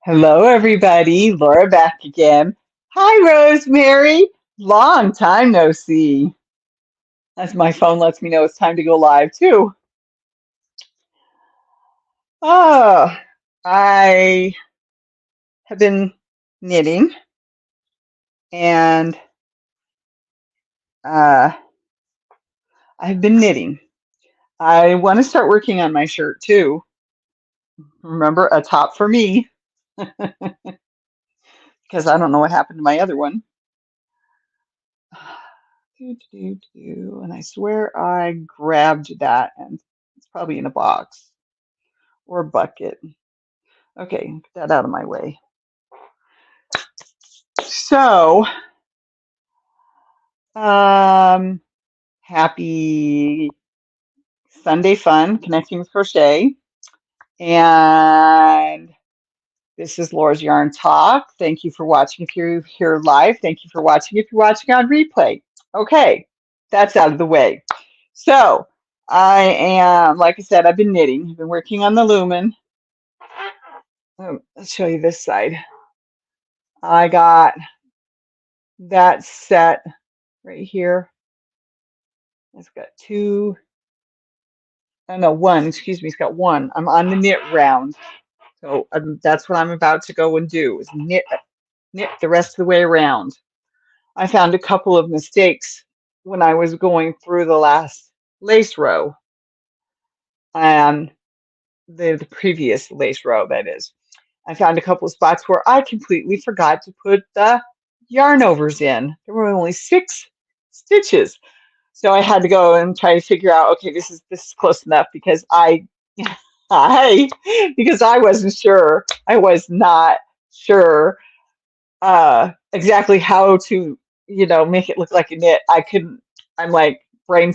Hello, everybody. Laura back again. Hi, Rosemary. Long time no see. As my phone lets me know it's time to go live, too. Oh, I have been knitting and uh, I've been knitting. I want to start working on my shirt, too. Remember, a top for me, because I don't know what happened to my other one. And I swear I grabbed that, and it's probably in a box or a bucket. Okay, get that out of my way. So, um, happy Sunday Fun, Connecting with Crochet. And this is Laura's Yarn Talk. Thank you for watching if you're here live. Thank you for watching if you're watching on replay. Okay, that's out of the way. So, I am, like I said, I've been knitting. I've been working on the lumen. Let's show you this side. I got that set right here. It's got two, oh no, one, excuse me, it's got one. I'm on the knit round. So that's what I'm about to go and do is knit the rest of the way around. I found a couple of mistakes when I was going through the last lace row and the previous lace row, that is. I found a couple of spots where I completely forgot to put the yarn overs in. There were only 6 stitches. So I had to go and try to figure out, okay, this is close enough because because I wasn't sure. I was not sure exactly how to, make it look like a knit. I couldn't. I'm like brain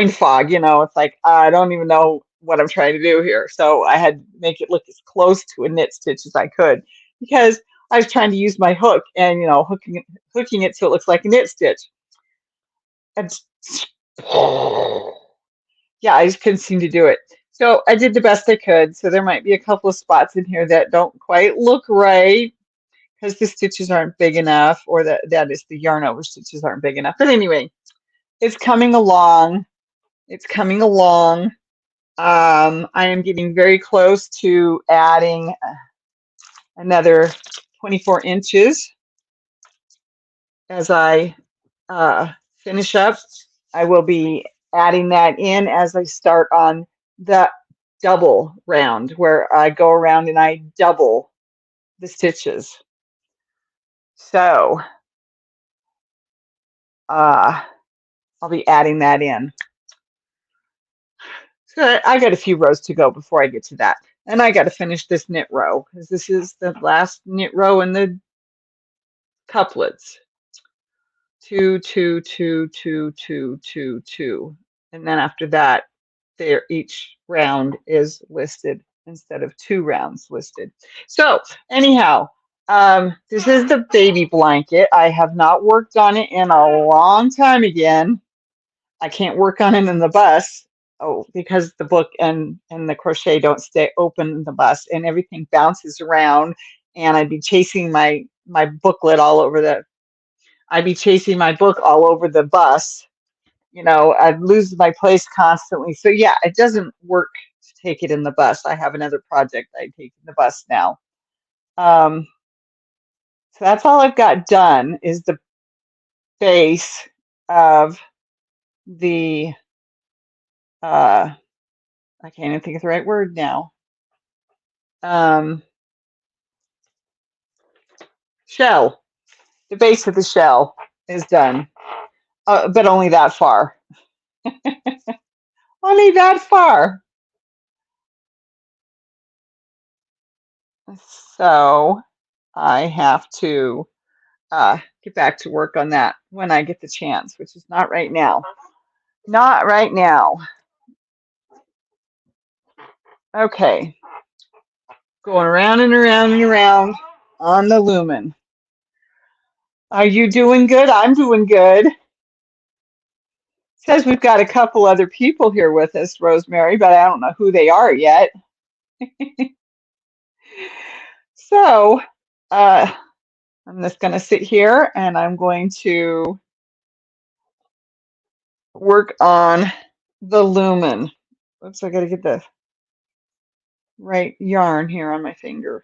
fog. It's like I don't even know what I'm trying to do here. So I had to make it look as close to a knit stitch as I could because I was trying to use my hook and hooking it so it looks like a knit stitch. And yeah, I just couldn't seem to do it. So I did the best I could. So there might be a couple of spots in here that don't quite look right because the stitches aren't big enough, or that is the yarn over stitches aren't big enough. But anyway, it's coming along. It's coming along. I am getting very close to adding another 24 inches as I finish up. I will be adding that in as I start on the double round where I go around and I double the stitches. So I'll be adding that in. So I got a few rows to go before I get to that. And I got to finish this knit row because this is the last knit row in the couplets. 2, 2, 2, 2, 2, 2, 2. And then after that, each round is listed instead of 2 rounds listed. So anyhow, this is the baby blanket. I have not worked on it in a long time again. I can't work on it in the bus. Oh, because the book and the crochet don't stay open in the bus and everything bounces around and I'd be chasing my booklet all over I'd be chasing my book all over the bus. I'd lose my place constantly. So yeah, it doesn't work to take it in the bus. I have another project I take in the bus now. So that's all I've got done is the base of the I can't even think of the right word now. Shell. The base of the shell is done, but only that far. Only that far. So I have to get back to work on that when I get the chance, which is not right now. Not right now. Okay. Going around and around and around on the lumen. Are you doing good? I'm doing good. Says we've got a couple other people here with us, Rosemary, but I don't know who they are yet. So I'm just going to sit here and I'm going to work on the lumen. Oops, I got to get the right yarn here on my finger.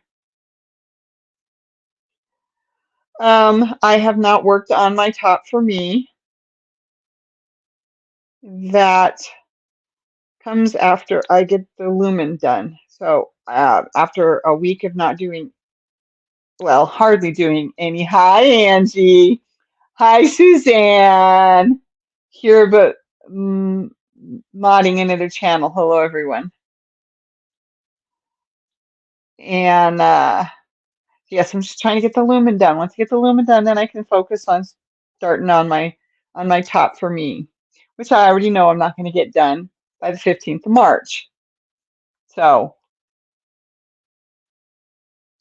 I have not worked on my top for me. That comes after I get the lumen done. So after a week of not doing, well, hardly doing any. Hi, Angie. Hi, Suzanne. Here, but modding into the channel. Hello, everyone. And yes, I'm just trying to get the lumen done. Once I get the lumen done, then I can focus on starting on my top for me, which I already know I'm not going to get done by the 15th of March. So,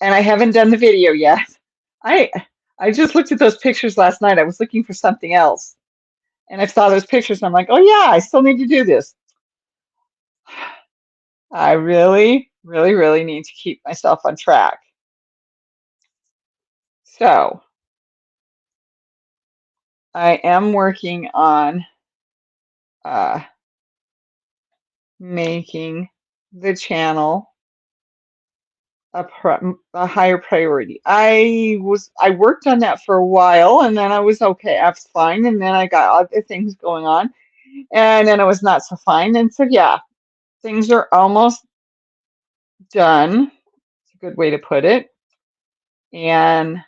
and I haven't done the video yet. I I just looked at those pictures last night. I was looking for something else, and I saw those pictures, and I'm like, oh yeah, I still need to do this. I really, really, really need to keep myself on track. So I am working on making the channel a higher priority. I worked on that for a while, and then I was okay. I was fine, and then I got other things going on, and then I was not so fine. And so yeah, things are almost done. It's a good way to put it. And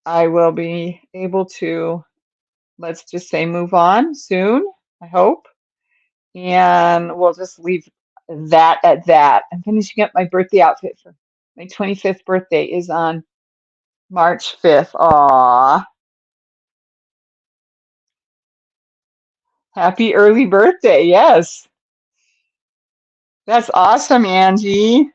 I will be able to, let's just say, move on soon, I hope. And we'll just leave that at that. I'm finishing up my birthday outfit for my 25th birthday is on March 5th. Aw, happy early birthday. Yes, that's awesome, Angie.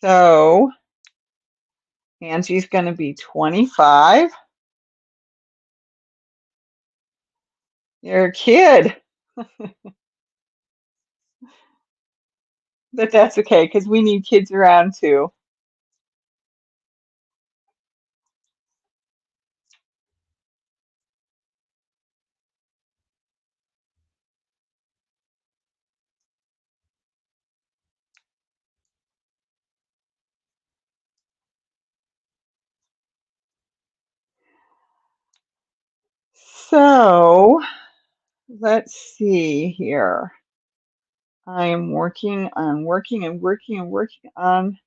So Angie's going to be 25. You're a kid, but that's okay because we need kids around too. So let's see here. I am working on working on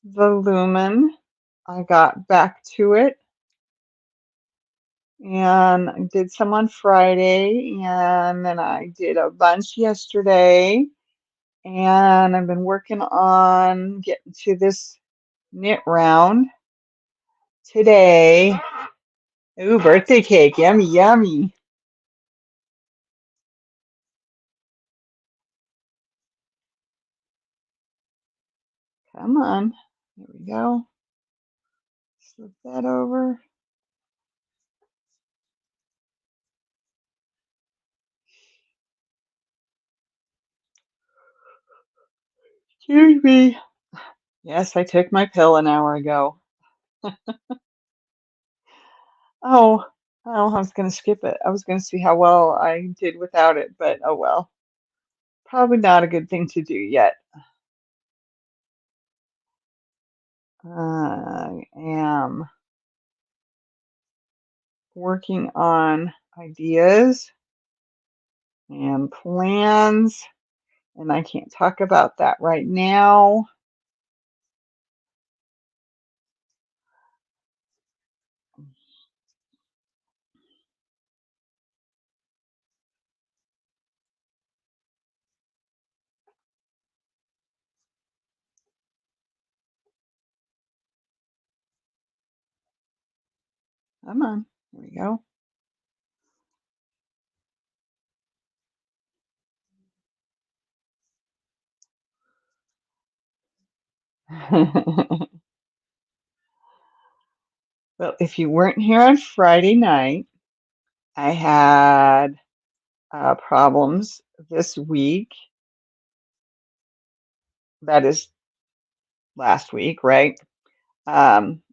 the lumen. I got back to it and I did some on Friday and then I did a bunch yesterday and I've been working on getting to this knit round today. Ooh, birthday cake. Yummy, yummy. Come on. There we go. Slip that over. Excuse me. Yes, I took my pill an hour ago. Oh, oh, I was going to skip it. I was going to see how well I did without it, but oh well. Probably not a good thing to do yet. I am working on ideas and plans, and I can't talk about that right now. Come on, there we go. Well, if you weren't here on Friday night, I had problems this week, that is last week, right?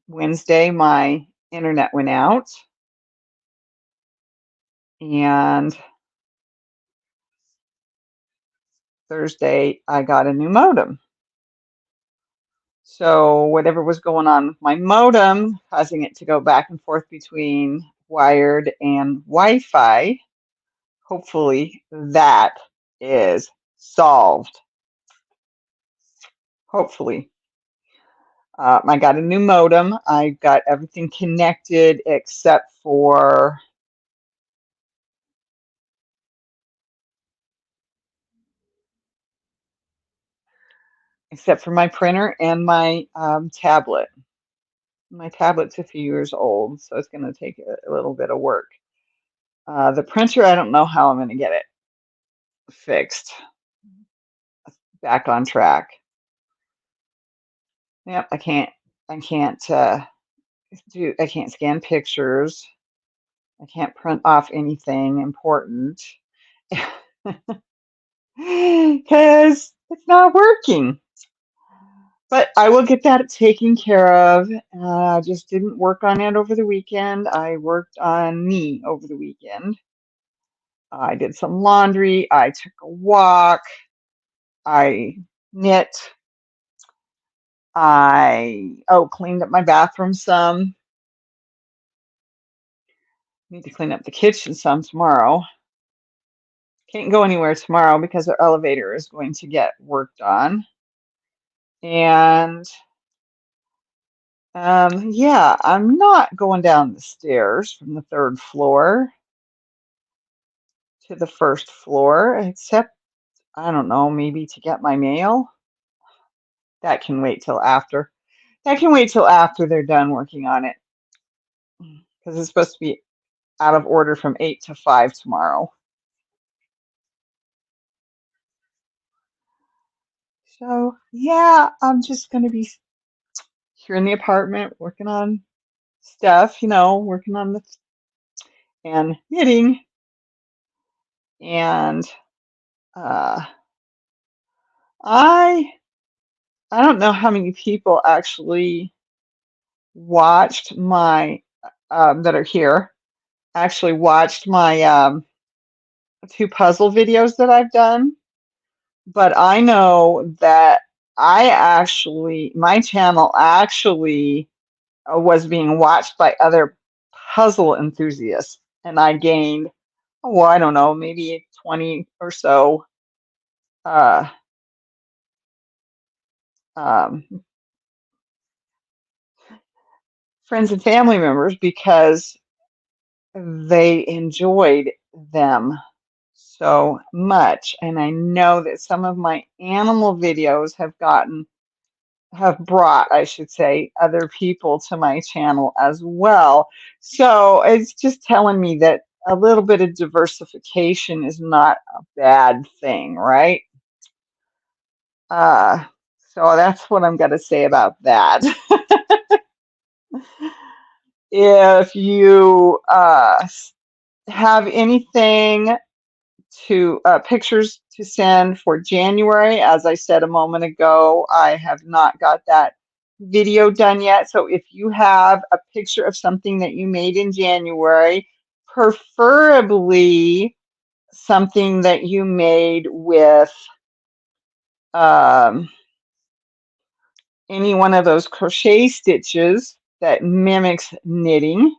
Wednesday, my internet went out, and Thursday, I got a new modem. So whatever was going on with my modem, causing it to go back and forth between wired and Wi-Fi, hopefully that is solved. Hopefully. I got a new modem. I got everything connected except for my printer and my tablet. My tablet's a few years old, so it's going to take a little bit of work. The printer, I don't know how I'm going to get it fixed, back on track. Yep, I can't I can't scan pictures. I can't print off anything important because it's not working. But I will get that taken care of. I just didn't work on it over the weekend. I worked on me over the weekend. I did some laundry. I took a walk. I knit. I cleaned up my bathroom some. Need to clean up the kitchen some tomorrow. Can't go anywhere tomorrow because our elevator is going to get worked on. And yeah, I'm not going down the stairs from the third floor to the first floor, except, I don't know, maybe to get my mail. That can wait till after. That can wait till after they're done working on it because it's supposed to be out of order from 8 to 5 tomorrow. So, yeah, I'm just going to be here in the apartment working on stuff, working on the and knitting. And uh, I I don't know how many people actually watched my that are here actually watched my 2 puzzle videos that I've done, but I know that my channel actually was being watched by other puzzle enthusiasts, and I gained, oh, well, I don't know, maybe 20 or so uh, um, friends and family members because they enjoyed them so much. And I know that some of my animal videos have brought, I should say, other people to my channel as well. So it's just telling me that a little bit of diversification is not a bad thing, right? Uh, so that's what I'm going to say about that. If you have anything pictures to send for January, as I said a moment ago, I have not got that video done yet. So if you have a picture of something that you made in January, preferably something that you made with um, any one of those crochet stitches that mimics knitting.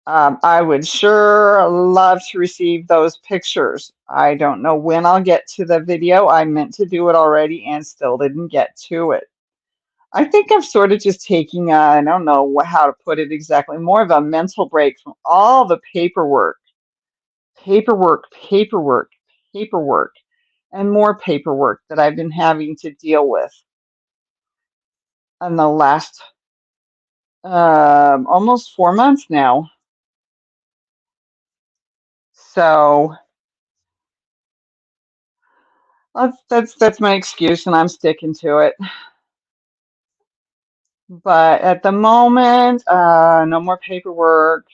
I would sure love to receive those pictures. I don't know when I'll get to the video. I meant to do it already and still didn't get to it. I think I'm sort of just taking I don't know how to put it exactly, more of a mental break from all the paperwork, paperwork, and more paperwork that I've been having to deal with in the last almost 4 months now. So that's my excuse, and I'm sticking to it. But at the moment, no more paperwork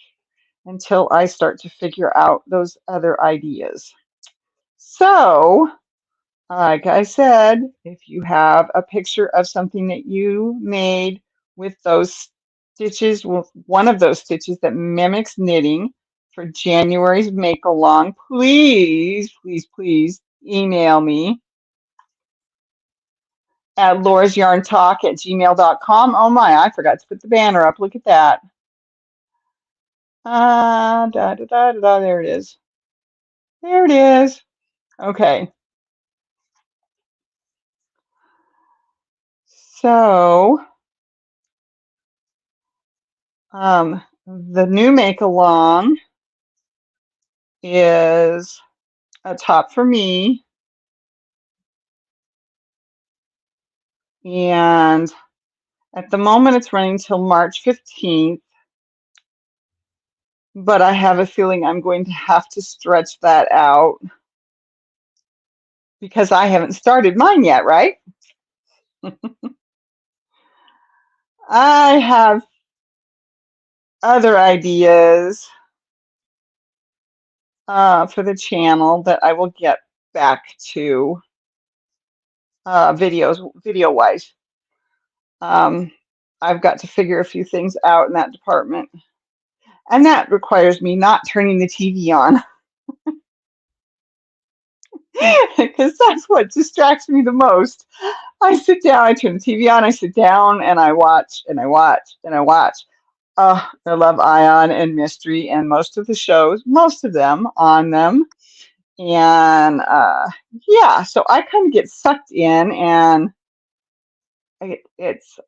until I start to figure out those other ideas. So, like I said, if you have a picture of something that you made with those stitches, with one of those stitches that mimics knitting for January's make along, please, please, please email me at laurasyarntalk@gmail.com. Oh my, I forgot to put the banner up. Look at that. There it is. There it is. Okay. So, the new make along is a top for me, and at the moment it's running till March 15th, but I have a feeling I'm going to have to stretch that out because I haven't started mine yet, right? I have other ideas for the channel that I will get back to video wise. I've got to figure a few things out in that department, and that requires me not turning the TV on because that's what distracts me the most. I sit down, I turn the TV on, I sit down, and I watch and I watch and I watch. I love Ion and Mystery and most of the shows, most of them on them. And yeah, so I kind of get sucked in, and it's it's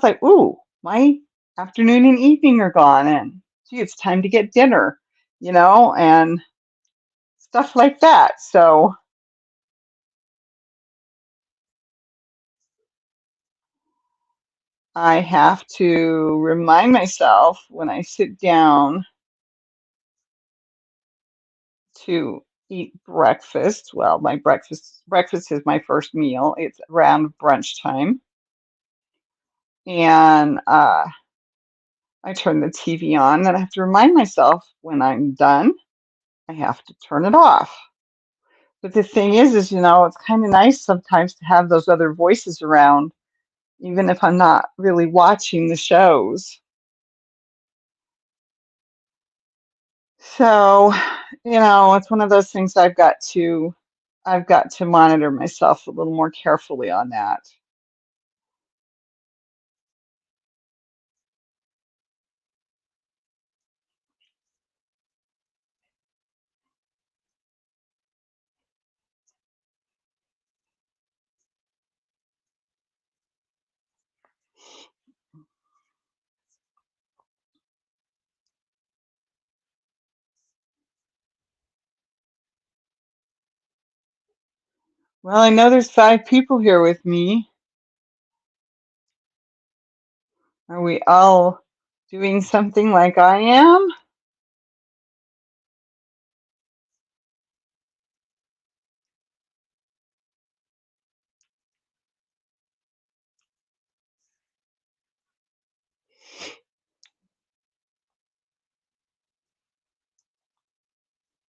like, ooh, my afternoon and evening are gone, and gee, it's time to get dinner, and stuff like that. So I have to remind myself when I sit down to eat breakfast. Well, my breakfast is my first meal. It's around brunch time, and I turn the TV on. Then I have to remind myself when I'm done, I have to turn it off. But the thing is, it's kind of nice sometimes to have those other voices around, even if I'm not really watching the shows. So, it's one of those things I've got to monitor myself a little more carefully on that. Well, I know there's 5 people here with me. Are we all doing something like I am?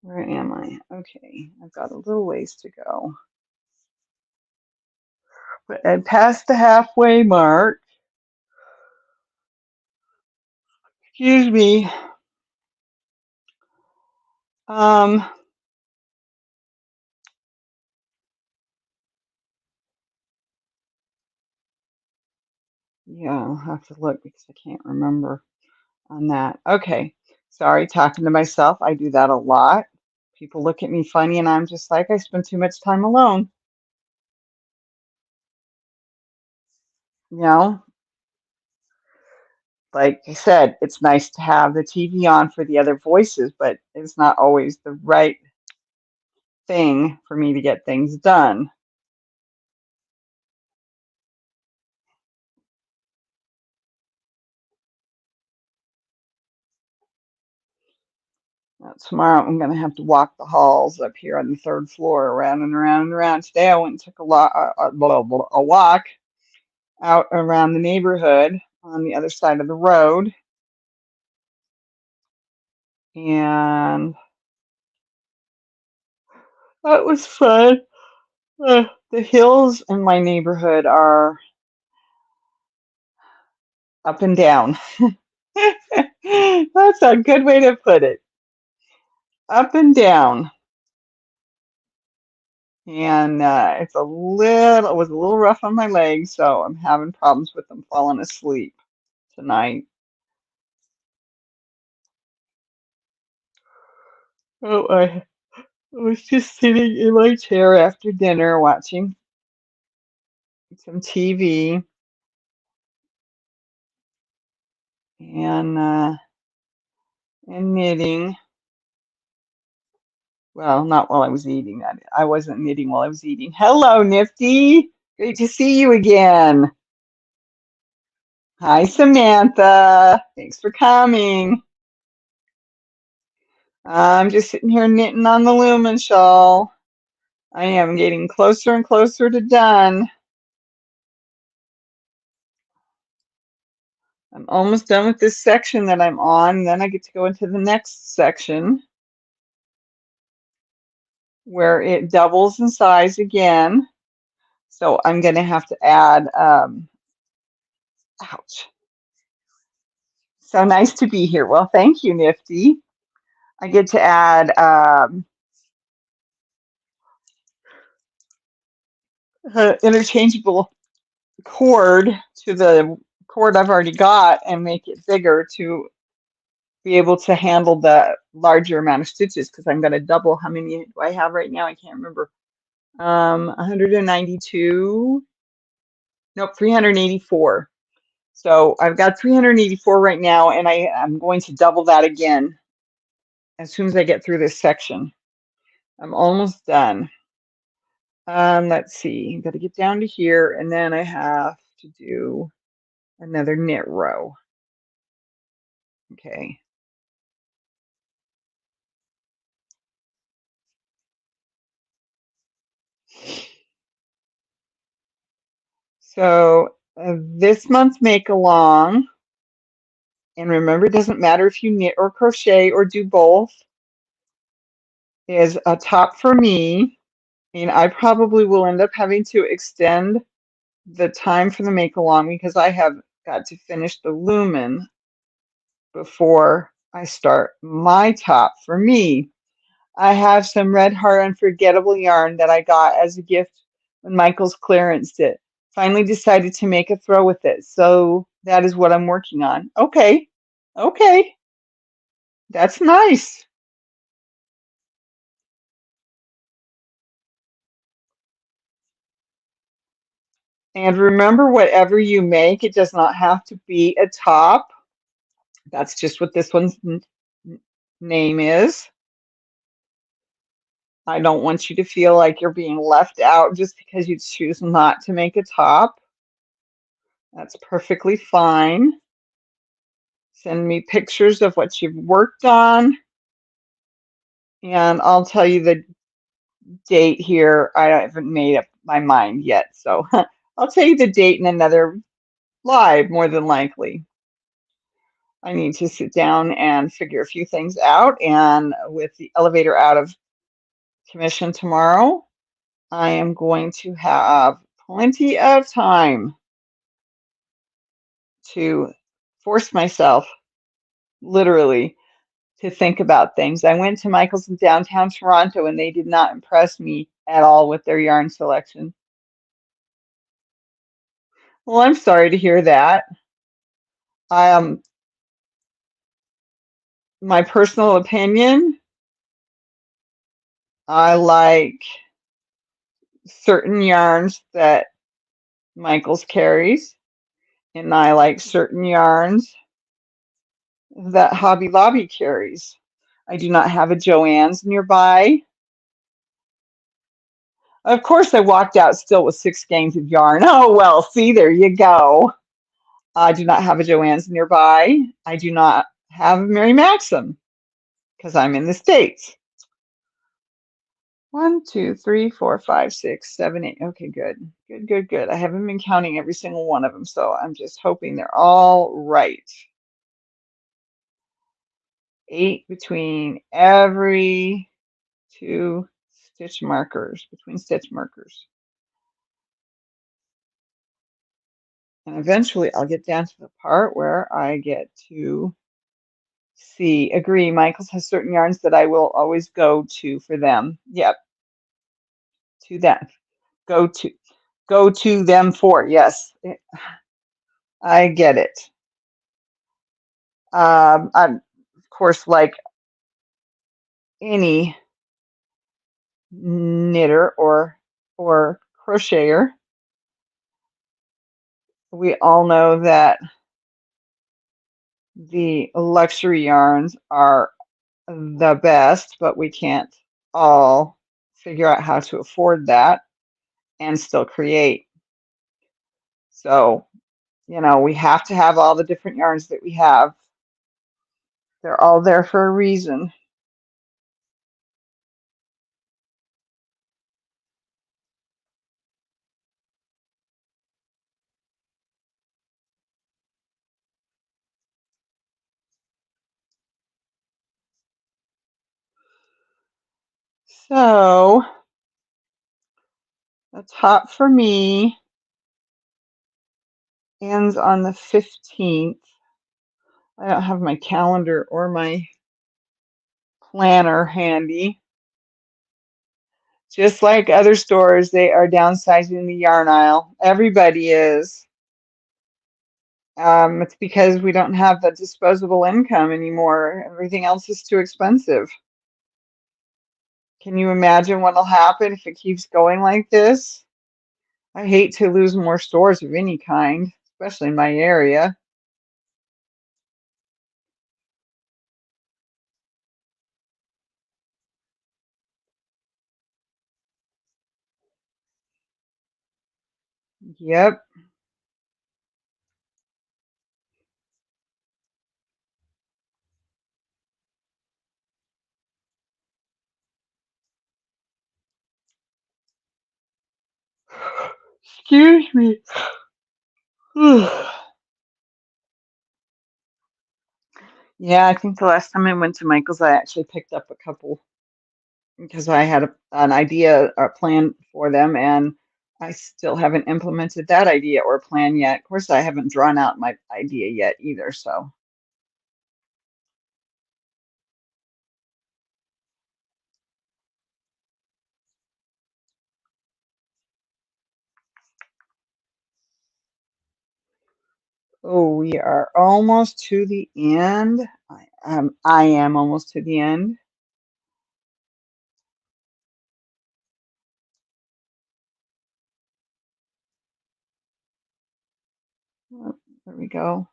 Where am I? Okay, I've got a little ways to go. But I passed the halfway mark. Excuse me. Um, yeah, I'll have to look because I can't remember on that. Okay, sorry, talking to myself. I do that a lot. People look at me funny, and I'm just like, I spend too much time alone. You know, like I said, it's nice to have the TV on for the other voices, but it's not always the right thing for me to get things done. Tomorrow I'm going to have to walk the halls up here on the 3rd floor around and around and around. Today I went and took a walk out around the neighborhood on the other side of the road. And That was fun. The hills in my neighborhood are up and down. That's a good way to put it. Up and down. And it was a little rough on my legs, so I'm having problems with them falling asleep tonight. Oh, I was just sitting in my chair after dinner watching some TV and and knitting. Well, not while I was eating. I wasn't knitting while I was eating. Hello, Nifty. Great to see you again. Hi, Samantha. Thanks for coming. I'm just sitting here knitting on the Lumen shawl. I am getting closer and closer to done. I'm almost done with this section that I'm on. Then I get to go into the next section where it doubles in size again. So I'm going to have to add, ouch. So nice to be here. Well, thank you, Nifty. I get to add interchangeable cord to the cord I've already got and make it bigger to be able to handle the larger amount of stitches because I'm going to double. How many do I have right now? I can't remember. 192, nope, 384. So I've got 384 right now, and I'm going to double that again as soon as I get through this section. I'm almost done. Let's see, got to get down to here, and then I have to do another knit row. Okay. So this month's make along, and remember, it doesn't matter if you knit or crochet or do both, is a top for me. And I probably will end up having to extend the time for the make along because I have got to finish the lumen before I start my top for me. I have some Red Heart Unforgettable yarn that I got as a gift when Michael's clearanced it. Finally decided to make a throw with it. So that is what I'm working on. Okay. Okay. That's nice. And remember, whatever you make, it does not have to be a top. That's just what this one's name is. I don't want you to feel like you're being left out just because you choose not to make a top. That's perfectly fine. Send me pictures of what you've worked on, and I'll tell you the date here. I haven't made up my mind yet, so I'll tell you the date in another live, more than likely. I need to sit down and figure a few things out, and with the elevator out of commission tomorrow, I am going to have plenty of time to force myself, literally, to think about things. I went to Michael's in downtown Toronto and they did not impress me at all with their yarn selection. Well, I'm sorry to hear that. Um, my personal opinion, I like certain yarns that Michael's carries, and I like certain yarns that Hobby Lobby carries. I do not have a Joann's nearby. Of course, I walked out still with 6 skeins of yarn. Oh, well, see, there you go. I do not have a Joann's nearby. I do not have Mary Maxim because I'm in the States. 1, 2, 3, 4, 5, 6, 7, 8. Okay, good. Good, good, good. I haven't been counting every single one of them, so I'm just hoping they're all right. 8 between every 2 stitch markers, between stitch markers. And eventually I'll get down to the part where I get to see, agree, Michaels has certain yarns that I will always go to for them. Yep, to that. Go to them for. Yes, I get it. I'm, of course, like any knitter or crocheter, we all know that the luxury yarns are the best, but we can't all figure out how to afford that and still create. So, you know, we have to have all the different yarns that we have. They're all there for a reason. So, the top for me ends on the 15th. I don't have my calendar or my planner handy. Just like other stores, they are downsizing the yarn aisle. Everybody is. It's because we don't have the disposable income anymore. Everything else is too expensive. Can you imagine what'll happen if it keeps going like this? I hate to lose more stores of any kind, especially in my area. Yep. Excuse me. Yeah, I think the last time I went to Michael's, I actually picked up a couple because I had an idea or plan for them, and I still haven't implemented that idea or plan yet. Of course, I haven't drawn out my idea yet either. So, oh, we are almost to the end. I am almost to the end. Oh, there we go.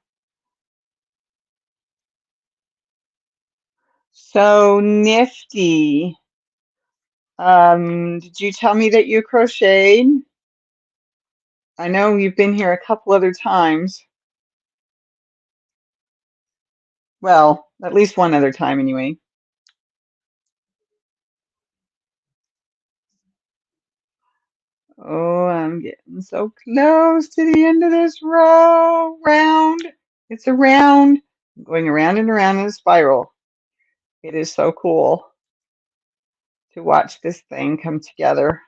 So nifty. Did you tell me that you crocheted? I know you've been here a couple other times. Well, at least one other time anyway. Oh, I'm getting so close to the end of this round. It's a round. I'm going around and around in a spiral. It is so cool to watch this thing come together.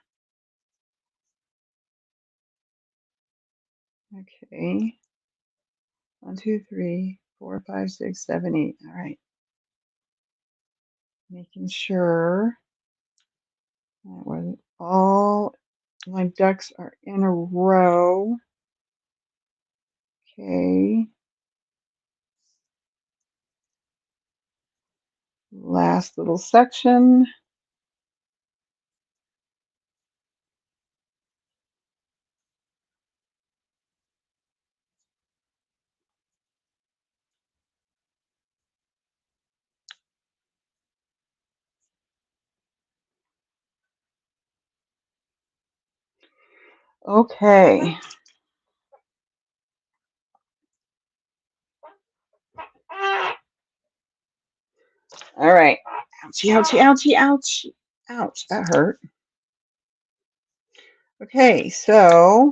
Okay. 1, 2, 3, 4, 5, 6, 7, 8. All right. Making sure that all my ducks are in a row. Okay. Last little section. Okay. All right. Ouchie, ouchie, ouchie, ouchie. Ouch, that hurt. Okay, so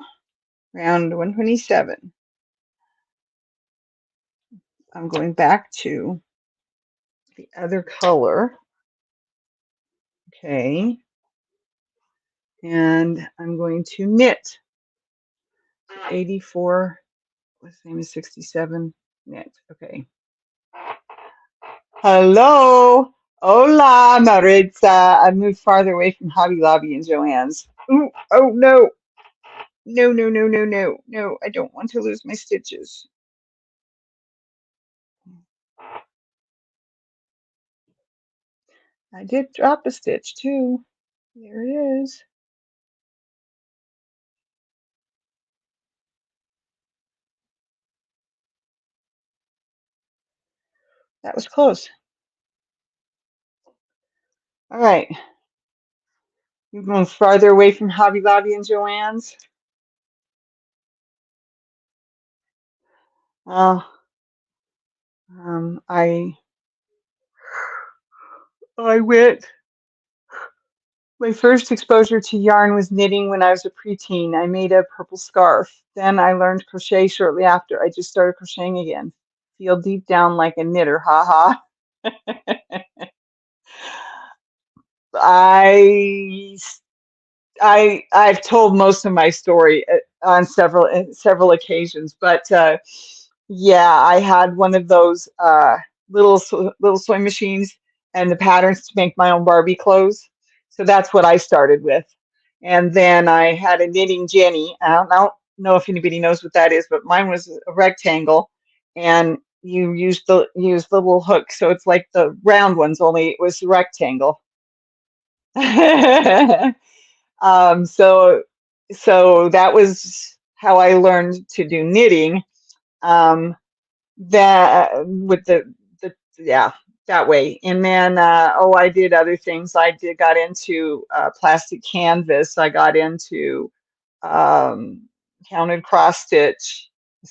round 127. I'm going back to the other color. Okay. And I'm going to knit 84, what's the name is 67, knit. Okay. Hello. Hola, Maritza. I moved farther away from Hobby Lobby and Joann's. Ooh, oh no. No, no, no, no, no, no. I don't want to lose my stitches. I did drop a stitch too. There it is. That was close. All right. You've moved farther away from Hobby Lobby and Joann's. Well, I went. My first exposure to yarn was knitting when I was a preteen. I made a purple scarf. Then I learned crochet shortly after. I just started crocheting again. Feel deep down like a knitter, haha. I I've told most of my story on several occasions, but yeah, I had one of those little sewing machines and the patterns to make my own Barbie clothes. So that's what I started with, and then I had a knitting Jenny. I don't know if anybody knows what that is, but mine was a rectangle, and you use the little hook, so it's like the round ones, only it was a rectangle. Um, so so that was how I learned to do knitting. Um, that with the yeah, that way. And then oh, I did other things. I did got into plastic canvas. I got into um, counted cross stitch. I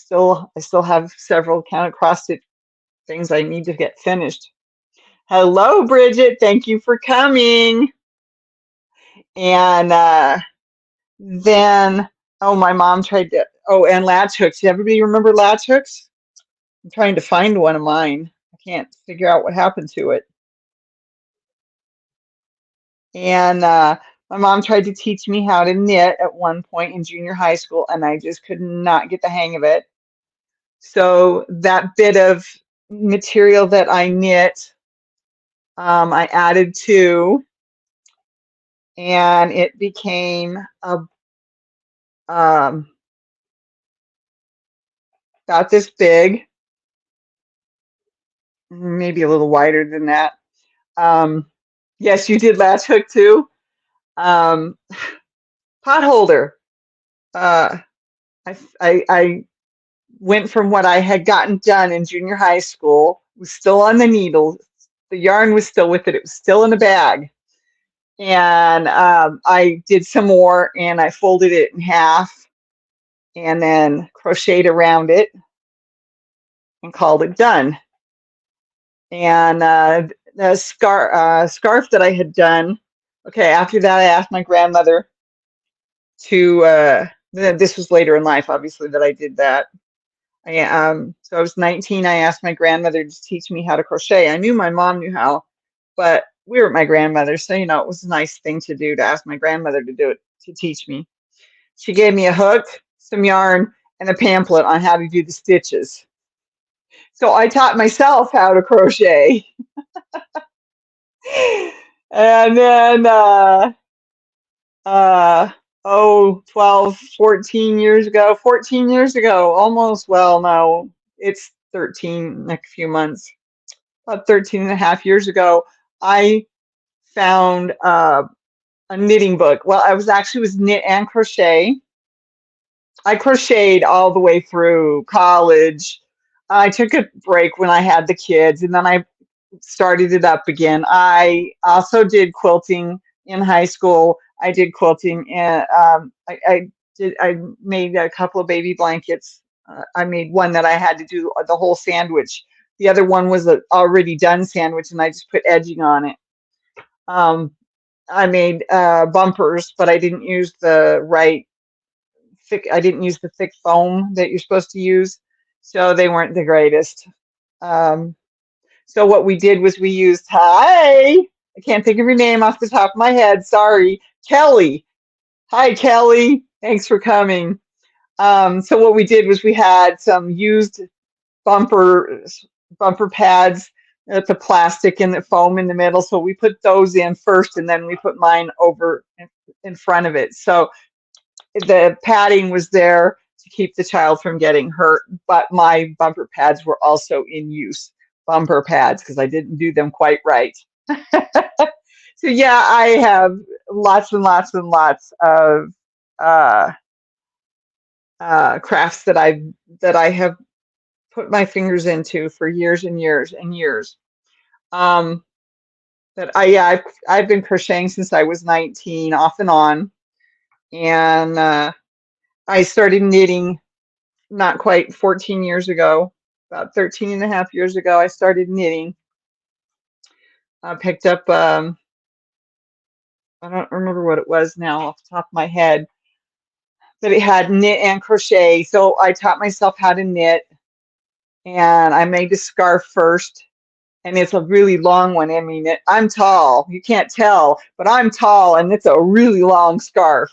still have several counted cross stitch things I need to get finished. Hello, Bridget. Thank you for coming. And then, oh, my mom tried to, oh, and latch hooks. Everybody remember latch hooks? I'm trying to find one of mine. I can't figure out what happened to it. And my mom tried to teach me how to knit at one point in junior high school, and I just could not get the hang of it. So that bit of material that I knit, I added to, and it became a about this big, maybe a little wider than that. Um, yes, you did latch hook too. Um, pot holder. Uh, I went from what I had gotten done in junior high school, was still on the needle. The yarn was still with it. It was still in a bag. And I did some more and I folded it in half and then crocheted around it and called it done. And the scarf that I had done, okay, after that, I asked my grandmother to, this was later in life, obviously, that I did that. So I was 19. I asked my grandmother to teach me how to crochet. I knew my mom knew how, but we were at my grandmother's, so it was a nice thing to do to ask my grandmother to do it, to teach me. She gave me a hook, some yarn, and a pamphlet on how to do the stitches. So I taught myself how to crochet. And then uh, oh, 12, 14 years ago, almost, well, no, it's 13 next few months, about 13 and a half years ago, I found a knitting book. Well, I was knit and crochet. I crocheted all the way through college. I took a break when I had the kids, and then I started it up again. I also did quilting in high school. I did quilting, and I made a couple of baby blankets. I made one that I had to do the whole sandwich. The other one was an already done sandwich, and I just put edging on it. Um, I made bumpers, but I didn't use the right thick. I didn't use the thick foam that you're supposed to use, so they weren't the greatest. Um, so what we did was we used, hi, I can't think of your name off the top of my head. Sorry, Kelly. Hi, Kelly. Thanks for coming. So what we did was we had some used bumper bumper pads with the plastic and the foam in the middle. So we put those in first, and then we put mine over in front of it. So the padding was there to keep the child from getting hurt, but my bumper pads were also in use. Bumper pads, because I didn't do them quite right. So yeah, I have lots and lots and lots of uh, crafts that I have put my fingers into for years and years and years. Um, but yeah, I've been crocheting since I was 19, off and on, and I started knitting not quite 14 years ago. About 13 and a half years ago, I started knitting. I picked up, I don't remember what it was now off the top of my head, but it had knit and crochet. So I taught myself how to knit, and I made the scarf first. And it's a really long one. I mean, I'm tall. You can't tell, but I'm tall, and it's a really long scarf.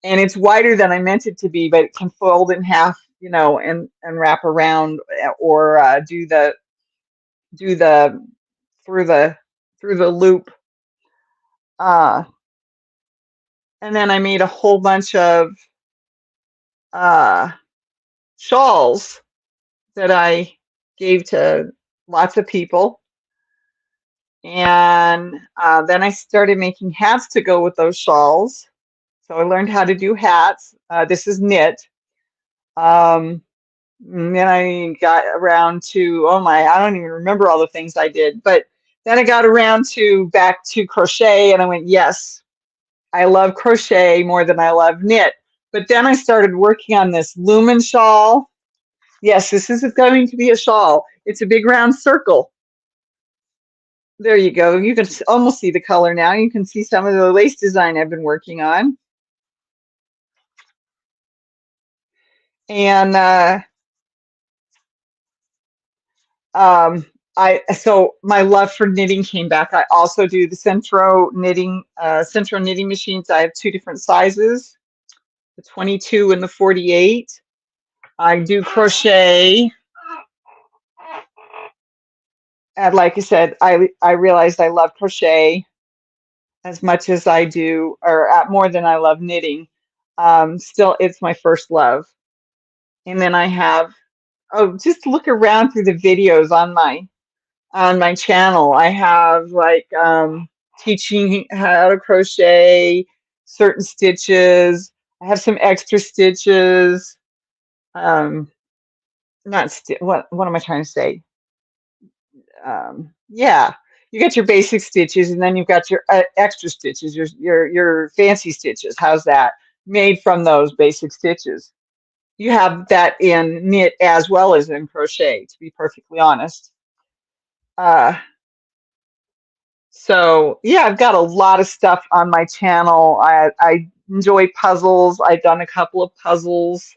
And it's wider than I meant it to be, but it can fold in half, and wrap around, or do the through the through the loop. Uh, and then I made a whole bunch of uh, shawls that I gave to lots of people. And then I started making hats to go with those shawls. So I learned how to do hats. This is knit. And then I got around to, oh my, I don't even remember all the things I did. But then I got around to back to crochet, and I went, yes, I love crochet more than I love knit. But then I started working on this lumen shawl. Yes, this is going to be a shawl. It's a big round circle. There you go. You can almost see the color now. You can see some of the lace design I've been working on. And so my love for knitting came back. I also do the Centro knitting machines. I have two different sizes, the 22 and the 48. I do crochet. And like I said, I realized I love crochet as much as I do, or more than I love knitting. Still, it's my first love. And then I have, oh, just look around through the videos on my channel. I have like teaching how to crochet certain stitches. I have some extra stitches. Um, not sti what am I trying to say? Yeah, you got your basic stitches, and then you've got your extra stitches, your fancy stitches. How's that? Made from those basic stitches. You have that in knit as well as in crochet, to be perfectly honest. Uh, so yeah, I've got a lot of stuff on my channel. I enjoy puzzles. I've done a couple of puzzles.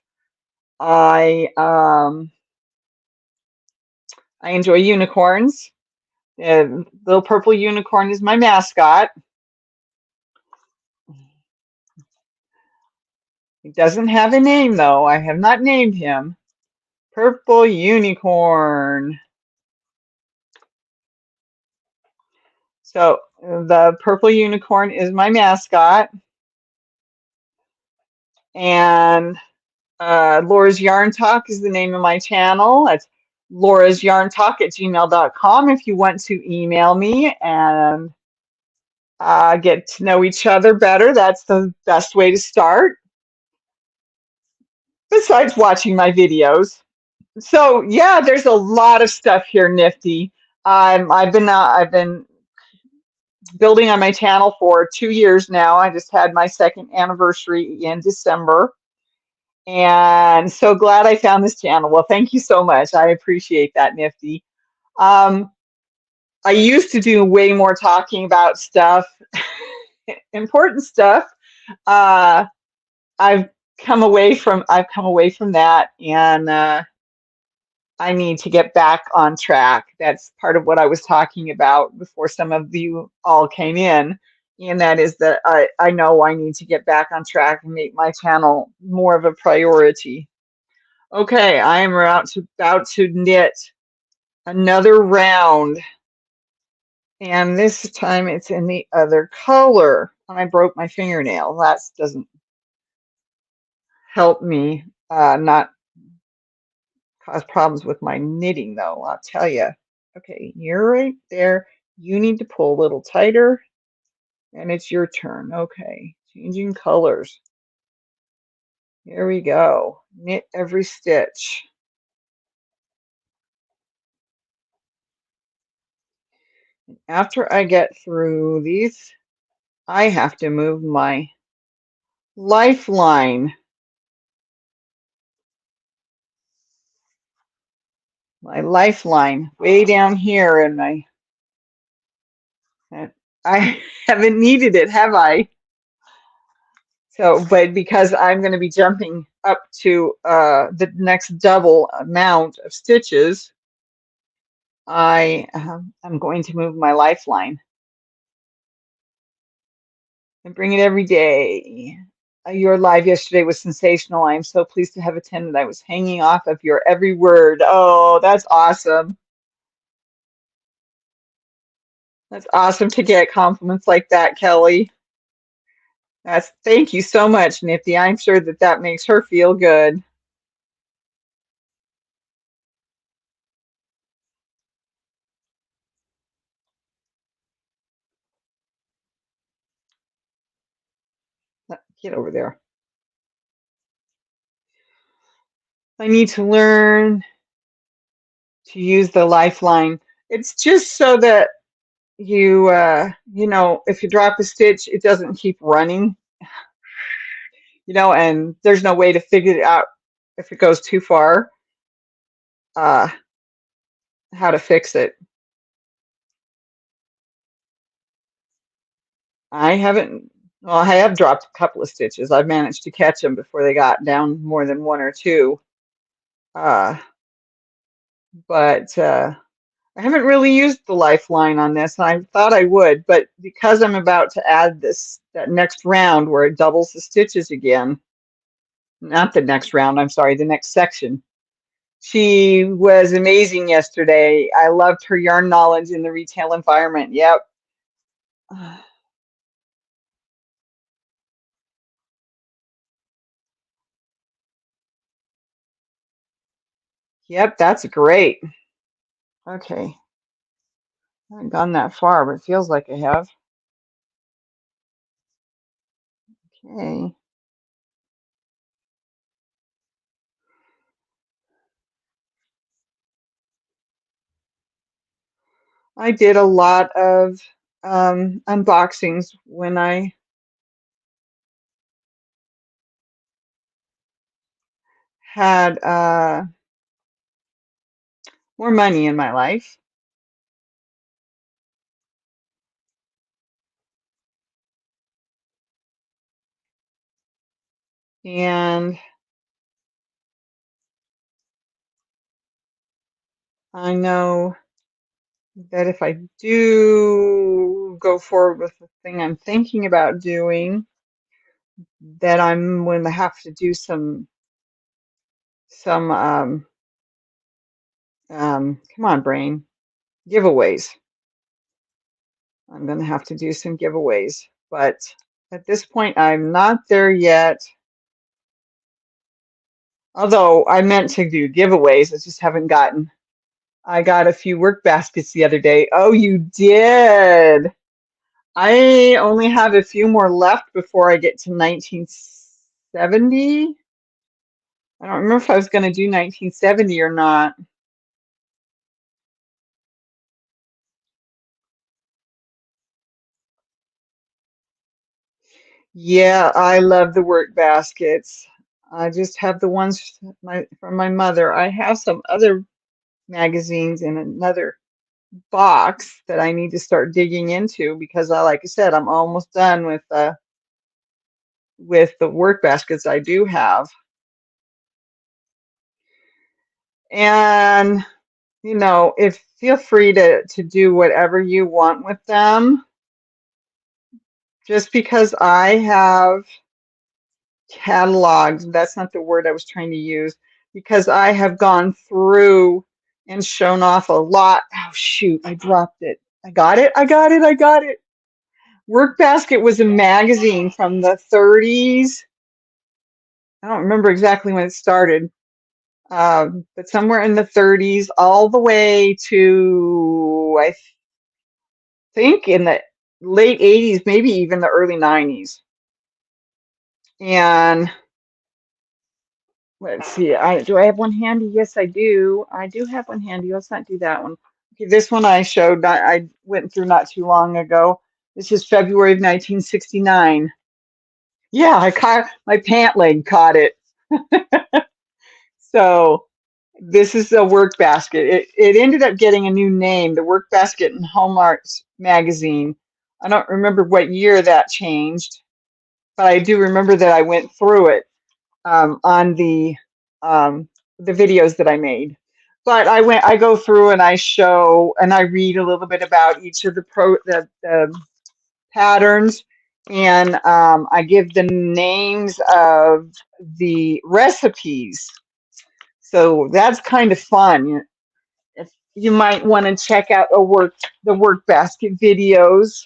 I enjoy unicorns. Little purple unicorn is my mascot. He doesn't have a name though. I have not named him. Purple unicorn. So the purple unicorn is my mascot, and Laura's Yarn Talk is the name of my channel. That's Laura's Yarn Talk at gmail.com if you want to email me and get to know each other better. That's the best way to start, besides watching my videos. So yeah, there's a lot of stuff here, Nifty. I've been building on my channel for 2 years now. I just had my second anniversary in December. And so glad I found this channel. Well, thank you so much. I appreciate that, Nifty. Um, I used to do way more talking about stuff, important stuff. Uh, I've come away from that, and I need to get back on track. That's part of what I was talking about before some of you all came in. and that is that I know I need to get back on track and make my channel more of a priority. Okay, I am about to knit another round, and this time it's in the other color. And I broke my fingernail. That doesn't help me not cause problems with my knitting, though, I'll tell you. Okay, you're right there. You need to pull a little tighter, and it's your turn. Okay, changing colors. Here we go. Knit every stitch. After I get through these, I have to move my lifeline. My lifeline way down here, and I haven't needed it, have I? So, but because I'm going to be jumping up to the next double amount of stitches, I'm going to move my lifeline and bring it every day. Your live yesterday was sensational. I am so pleased to have attended. I was hanging off of your every word. Oh, that's awesome. That's awesome to get compliments like that, Kelly. Thank you so much, Nifty. I'm sure that that makes her feel good. Get over there. I need to learn to use the lifeline. It's just so that you know, if you drop a stitch, it doesn't keep running, you know, and there's no way to figure it out if it goes too far, uh, how to fix it. I haven't, well, I have dropped a couple of stitches. I've managed to catch them before they got down more than one or two. Uh, but I haven't really used the lifeline on this, and I thought I would, but because I'm about to add that next round where it doubles the stitches again, not the next round, I'm sorry, the next section. She was amazing yesterday. I loved her yarn knowledge in the retail environment. Yep. Yep, that's great. Okay. I haven't gone that far, but it feels like I have. Okay. I did a lot of unboxings when I had more money in my life. And I know that if I do go forward with the thing I'm thinking about doing, that I'm going to have to do some come on, brain, giveaways. I'm going to have to do some giveaways, but at this point, I'm not there yet. Although I meant to do giveaways, I just haven't gotten. I got a few work baskets the other day. Oh, you did. I only have a few more left before I get to 1970. I don't remember if I was going to do 1970 or not. Yeah, I love the work baskets. I just have the ones from my mother. I have some other magazines in another box that I need to start digging into because like I said, I'm almost done with the work baskets I do have. And you know, if feel free to do whatever you want with them. just because I have cataloged, that's not the word I was trying to use, because I have gone through and shown off a lot. Oh, shoot, I dropped it. I got it. I got it. I got it. Work Basket was a magazine from the 30s. I don't remember exactly when it started, but somewhere in the 30s, all the way to, I think, in the late 80s, maybe even the early 90s. And let's see, do I have one handy? Yes, I do. I do have one handy. Let's not do that one. Okay, this one I showed, I went through not too long ago. This is February of 1969. Yeah, I caught my pant leg caught it. So this is a work basket. It ended up getting a new name, the Work Basket and Home Arts magazine. I don't remember what year that changed, but I do remember that I went through it on the videos that I made. But I go through and I show and I read a little bit about each of the patterns, and I give the names of the recipes. So that's kind of fun. If you might want to check out the work basket videos.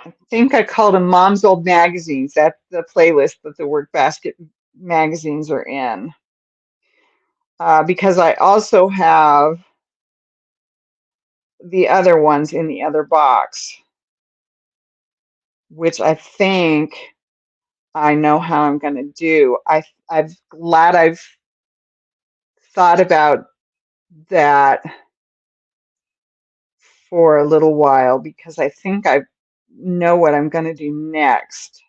I think I called them Mom's Old Magazines. That's the playlist that the work basket magazines are in. Because I also have the other ones in the other box, which I think I know how I'm going to do. I'm glad I've thought about that for a little while because I think I know what I'm going to do next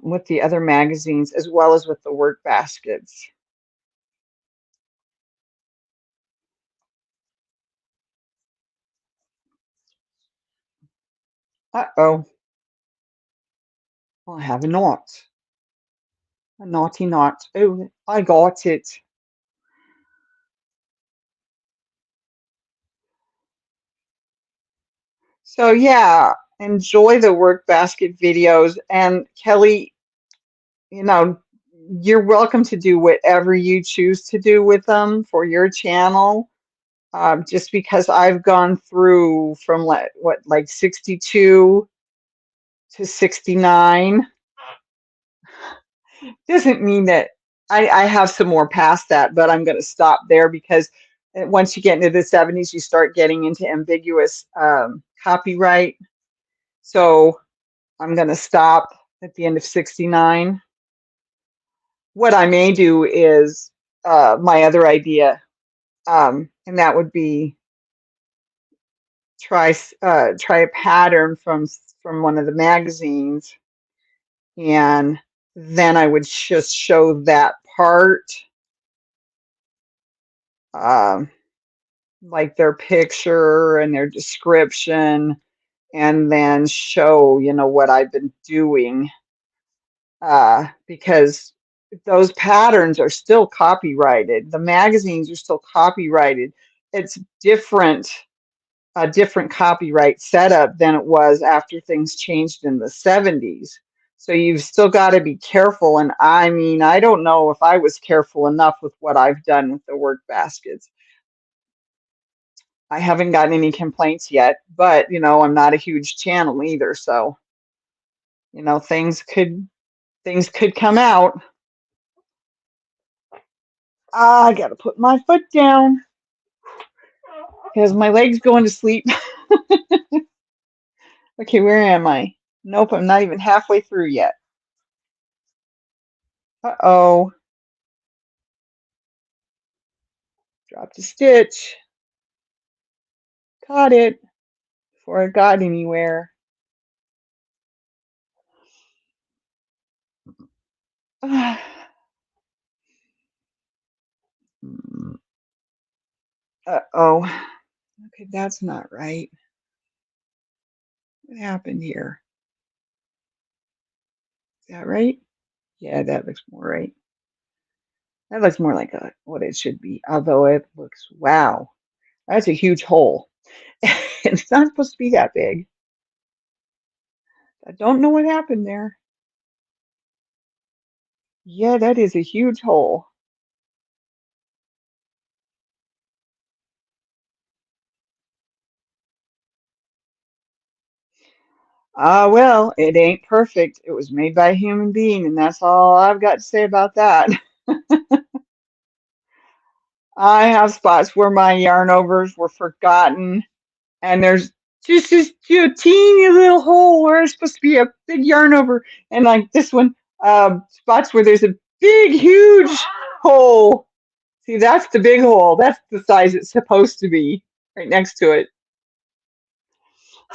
with the other magazines as well as with the work baskets. Uh-oh, I have a knot. A naughty knot. Oh, I got it. So yeah, enjoy the work basket videos. And Kelly, you know, you're welcome to do whatever you choose to do with them for your channel. Just because I've gone through from like 62 to 69 doesn't mean that I have some more past that, but I'm going to stop there because once you get into the 70s, you start getting into ambiguous copyright. So I'm going to stop at the end of 69. What I may do is my other idea, and that would be try a pattern from one of the magazines, and then I would just show that part, um, like their picture and their description, and then show what I've been doing. Because those patterns are still copyrighted. The magazines are still copyrighted. It's a different copyright setup than it was after things changed in the 70s. So you've still got to be careful. And I mean, I don't know if I was careful enough with what I've done with the work baskets. I haven't gotten any complaints yet, but I'm not a huge channel either. So, things could come out. I gotta put my foot down because my leg's going to sleep. Okay, where am I? Nope, I'm not even halfway through yet. Uh-oh, dropped a stitch. Caught it before it got anywhere. Uh-oh. Okay, that's not right. What happened here? Is that right? Yeah, that looks more right. That looks more like what it should be. Although it looks, wow, that's a huge hole. It's not supposed to be that big. I don't know what happened there. Yeah, that is a huge hole. Ah, well, it ain't perfect. It was made by a human being, and that's all I've got to say about that. I have spots where my yarn overs were forgotten, and there's just this teeny little hole where it's supposed to be a big yarn over, and like this one, spots where there's a big, huge hole. See, that's the big hole. That's the size it's supposed to be, right next to it.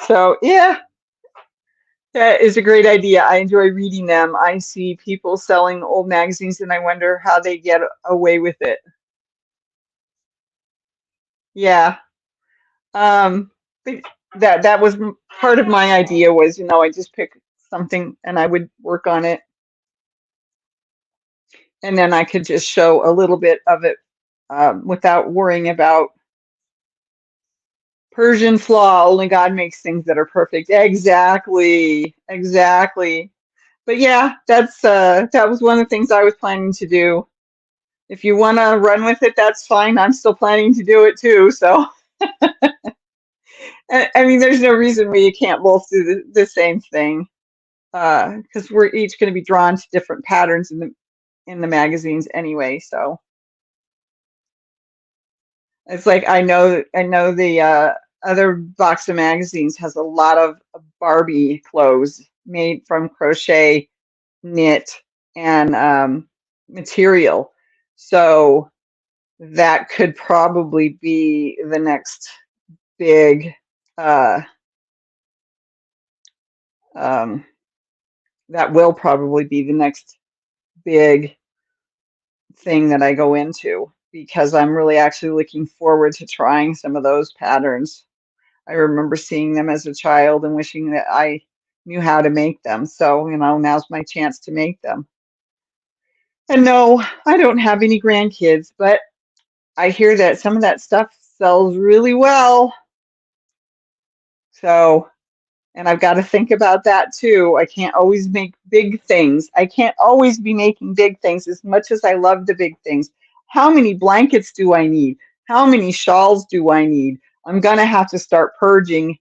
So, yeah, that is a great idea. I enjoy reading them. I see people selling old magazines, and I wonder how they get away with it. Yeah. But that was part of my idea was, I just pick something and I would work on it, and then I could just show a little bit of it without worrying about Persian flaw. Only God makes things that are perfect. Exactly, exactly. But yeah, that was one of the things I was planning to do. If you want to run with it, that's fine. I'm still planning to do it too. So, I mean, there's no reason we can't both do the same thing, because we're each going to be drawn to different patterns in the magazines anyway. So it's like I know the other box of magazines has a lot of Barbie clothes made from crochet, knit, and material. So that could probably be the next big uh, um, that will probably be the next big thing that I go into, because I'm really actually looking forward to trying some of those patterns. I remember seeing them as a child and wishing that I knew how to make them. So, now's my chance to make them. And no, I don't have any grandkids, but I hear that some of that stuff sells really well. So, and I've got to think about that too. I can't always make big things. I can't always be making big things as much as I love the big things. How many blankets do I need? How many shawls do I need? I'm gonna have to start purging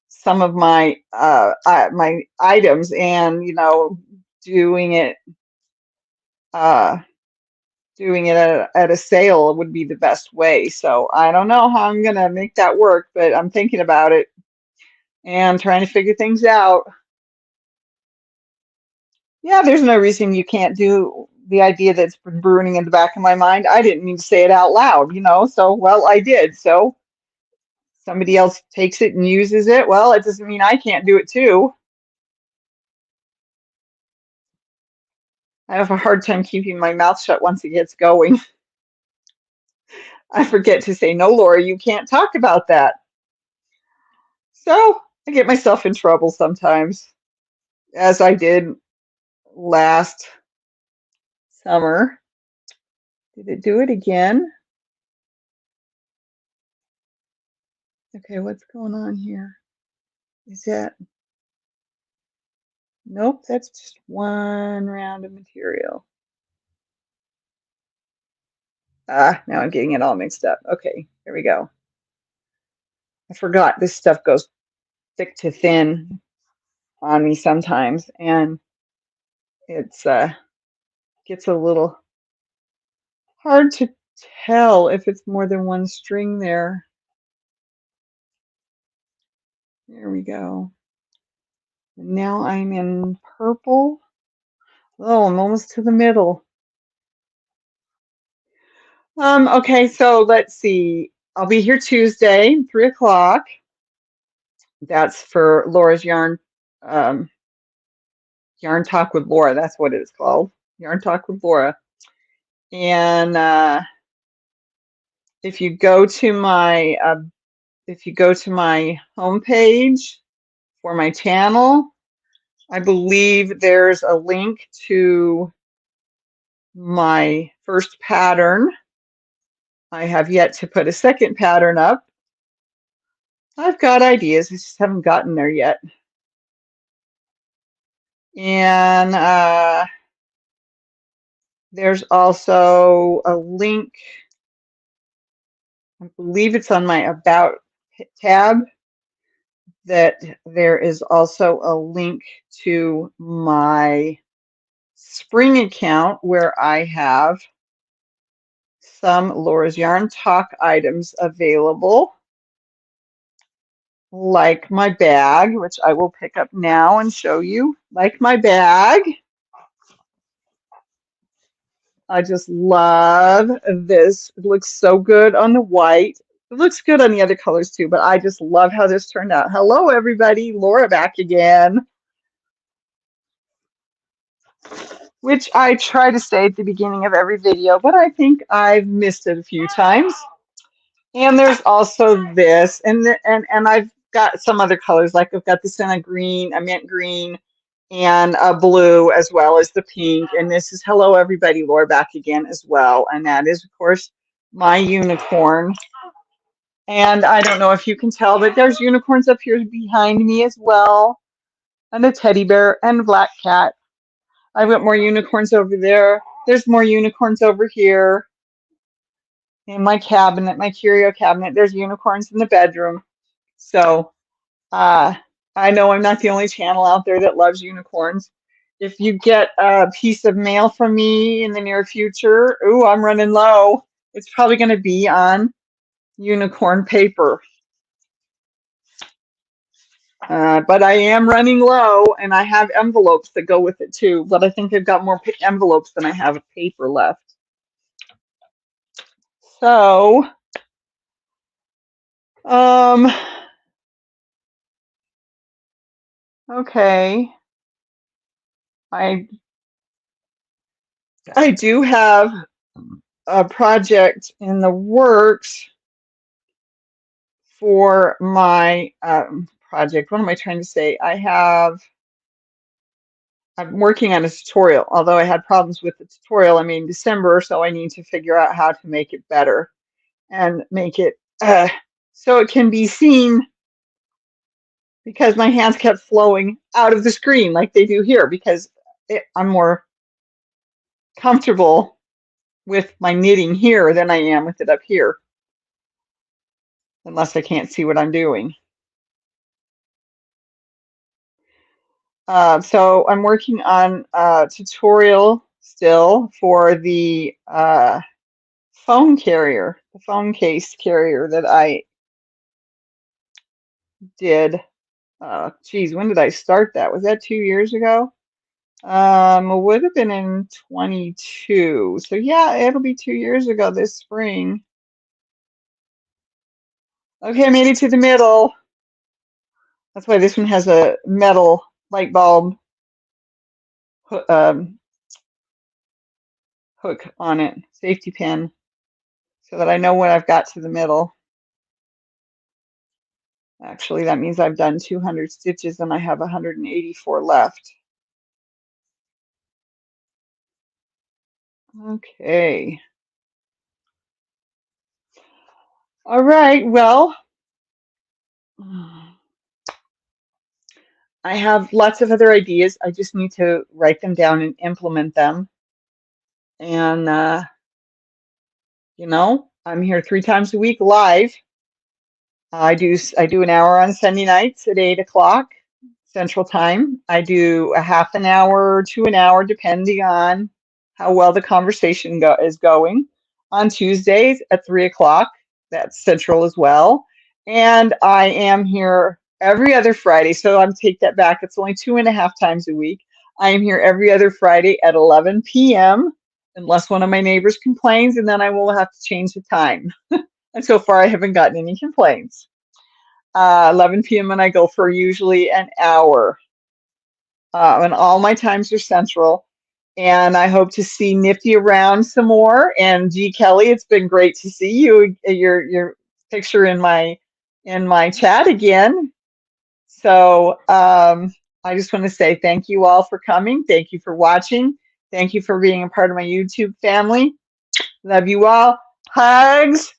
some of my items, and doing it uh doing it at a sale would be the best way. So I don't know how I'm gonna make that work, but I'm thinking about it and trying to figure things out. Yeah, there's no reason you can't do the idea that's been brewing in the back of my mind. I didn't mean to say it out loud, so well, I did. So somebody else takes it and uses it. Well, it doesn't mean I can't do it too. I have a hard time keeping my mouth shut once it gets going. I forget to say, no, Laura, you can't talk about that. So I get myself in trouble sometimes, as I did last summer. Did it do it again? Okay, what's going on here? Is that, nope, that's just one round of material. Ah, now I'm getting it all mixed up. Okay, here we go. I forgot this stuff goes thick to thin on me sometimes, and it's gets a little hard to tell if it's more than one string there. There we go. And now I'm in purple. Oh, I'm almost to the middle. Okay, so let's see. I'll be here Tuesday, 3 o'clock. That's for Laura's um, yarn talk with Laura. That's what it's called. Yarn talk with Laura. And if you go to my homepage for my channel, I believe there's a link to my first pattern. I have yet to put a second pattern up, I've got ideas. I just haven't gotten there yet. And there's also a link. I believe it's on my About tab, that there is also a link to my Spring account where I have some Laura's Yarn Talk items available, like my bag, which I will pick up now and show you. Like my bag. I just love this. It looks so good on the white. It looks good on the other colors too, but I just love how this turned out. Hello, everybody. Laura back again, which I try to say at the beginning of every video, but I think I've missed it a few times. And there's also this, and I've got some other colors, like I've got the senna green, a mint green, and a blue, as well as the pink. And this is Hello Everybody, Laura back again as well. And that is, of course, my unicorn. And I don't know if you can tell, but there's unicorns up here behind me as well, and a teddy bear and a black cat. I've got more unicorns over there. There's more unicorns over here in my cabinet, my curio cabinet. There's unicorns in the bedroom. So I know I'm not the only channel out there that loves unicorns. If you get a piece of mail from me in the near future, ooh, I'm running low. It's probably going to be on unicorn paper. But I am running low, and I have envelopes that go with it too. But I think I've got more envelopes than I have paper left. So, okay. I do have a project in the works for my project. What am I trying to say? I'm working on a tutorial, although I had problems with the tutorial I made in December, so I need to figure out how to make it better and make it so it can be seen, because my hands kept flowing out of the screen like they do here, because I'm more comfortable with my knitting here than I am with it up here, unless I can't see what I'm doing. So I'm working on a tutorial still for the phone carrier, the phone case carrier that I did. Geez, when did I start that? Was that 2 years ago? It would have been in 22. So yeah, it'll be 2 years ago this spring. Okay, I made it to the middle. That's why this one has a metal light bulb hook on it, safety pin, so that I know when I've got to the middle. Actually, that means I've done 200 stitches and I have 184 left. Okay. All right, well, I have lots of other ideas. I just need to write them down and implement them. And, you know, I'm here 3 times a week live. I do an hour on Sunday nights at 8 o'clock Central Time. I do a half an hour to an hour, depending on how well the conversation is going, on Tuesdays at 3 o'clock. That's Central as well. And I am here every other Friday. So I'm take that back. It's only 2.5 times a week. I am here every other Friday at 11 p.m. unless one of my neighbors complains, and then I will have to change the time. And so far, I haven't gotten any complaints. 11 p.m. and I go for usually an hour. And all my times are Central. And I hope to see Nifty around some more. And G. Kelly, it's been great to see you, your picture in my chat again. So I just want to say thank you all for coming. Thank you for watching. Thank you for being a part of my YouTube family. Love you all. Hugs.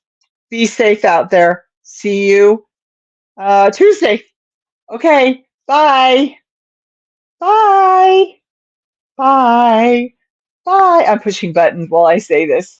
Be safe out there. See you Tuesday. Okay. Bye. Bye. Bye. Bye. I'm pushing buttons while I say this.